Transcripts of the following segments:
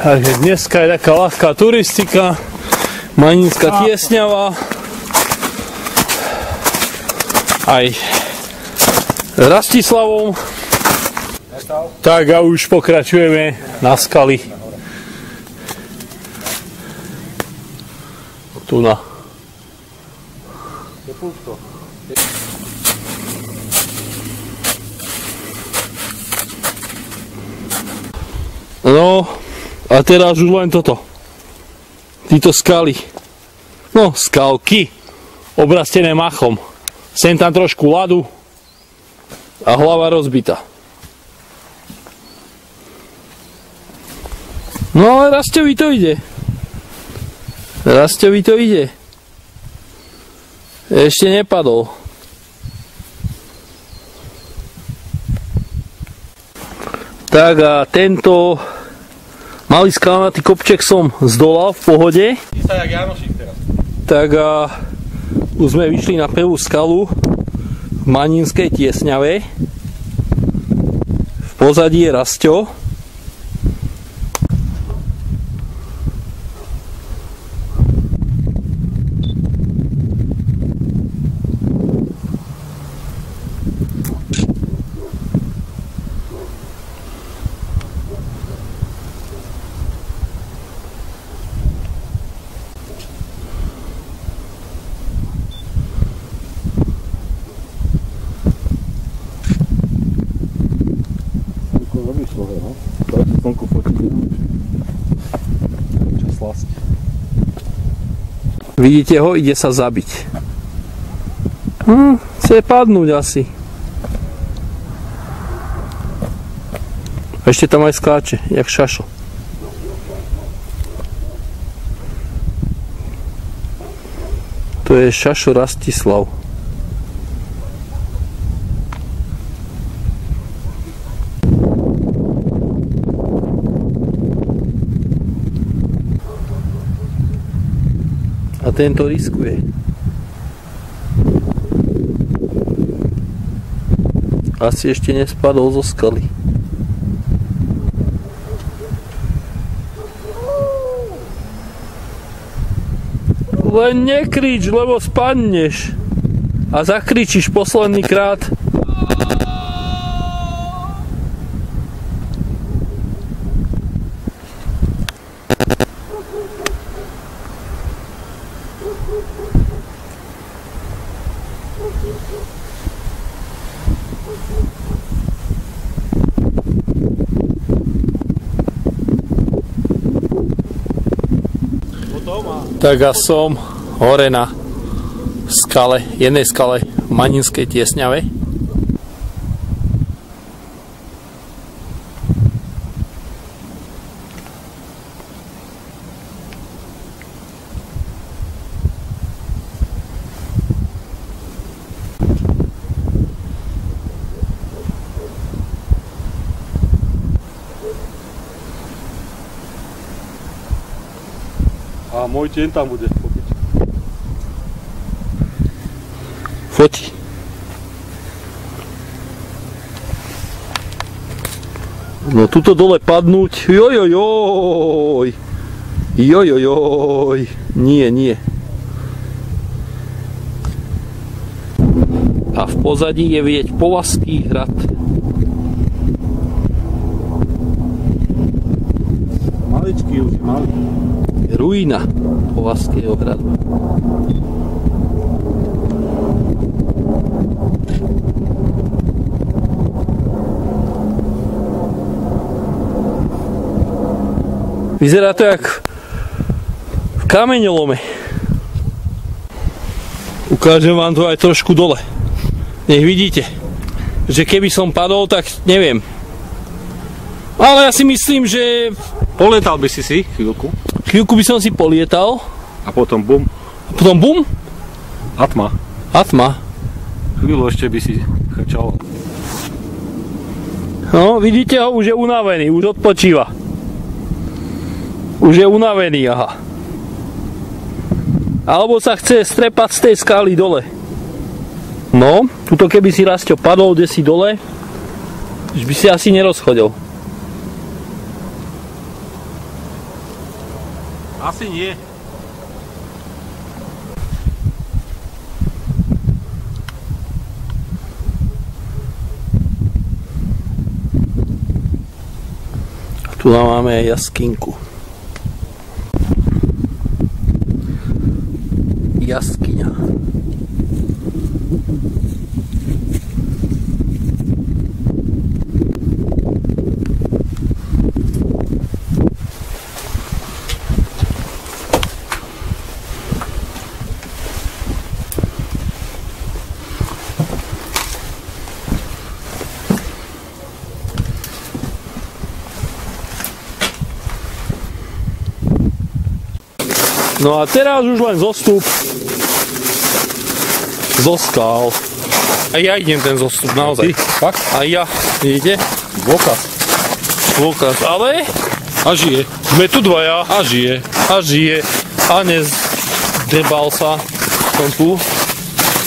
Takže dneska je taká ľahká turistika, Maninská Tiesňava, aj Rastislavom. Tak a už pokračujeme na skaly. Tu na. No, a teraz už len toto. Títo skaly. No, skalky. Obrastené machom. Sem tam trošku ľadu. A hlava rozbitá. No, ale Rastovi to ide. Rastovi to ide. Ešte nepadol. Tak a tento malý skalnatý kopček som zdolal v pohode. Tak a už sme vyšli na prvú skalu v Maninskej Tiesňave. V pozadí je Rasťo. Vidíte ho? Ide sa zabiť. Chce padnúť asi. Ešte tam aj skáče, jak šašo. To je šašo Rastislav. A tento riskuje. Asi ešte nespadol zo skaly. Len nekrič, lebo spadneš. A zakričíš posledný krát. Tak a som hore na skale, jednej skale v Maninskej Tiesňave. A môj tieň tam bude fotiť. Foti. No tuto dole padnúť. Jojojoj. Jojojoj. Nie, nie. A v pozadí je vidieť Povazský hrad. Maličký už, malý. Ruína Povazského hradu. Vyzerá to jak v kameňolome. Ukážem vám to aj trošku dole. Nech vidíte, že keby som padol, tak neviem. Ale ja si myslím, že Polietal by si chvíľku. Chvíľku by som si polietal. A potom bum. A potom bum? Atma. Atma. Chvíľu ešte by si chrčal. No, vidíte ho, už je unavený, už odpočíva. Už je unavený, aha. Alebo sa chce strepať z tej skály dole. No, tuto keby si Rasťo padol desi dole, už by si asi nerozchodil. Asi nie. A tu máme aj jaskinku. Jaskyňa. No a teraz už len zostup zo skál. A ja idem ten zostup, naozaj. Ty, fakt? A ja, ide? Dôkaz, ale... A žije. Sme tu dvaja. A žije. A žije. A nezdebal sa. Som tu.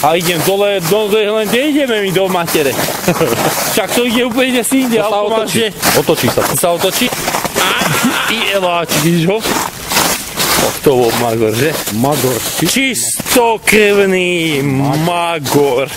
A idem dole, len kde ideme my do matere? Však to ide úplne si inde. Otočí sa to. Sa otočí? I eláčik, vidíš ho? To bol magor, že? Magor. Čistokrvný magor.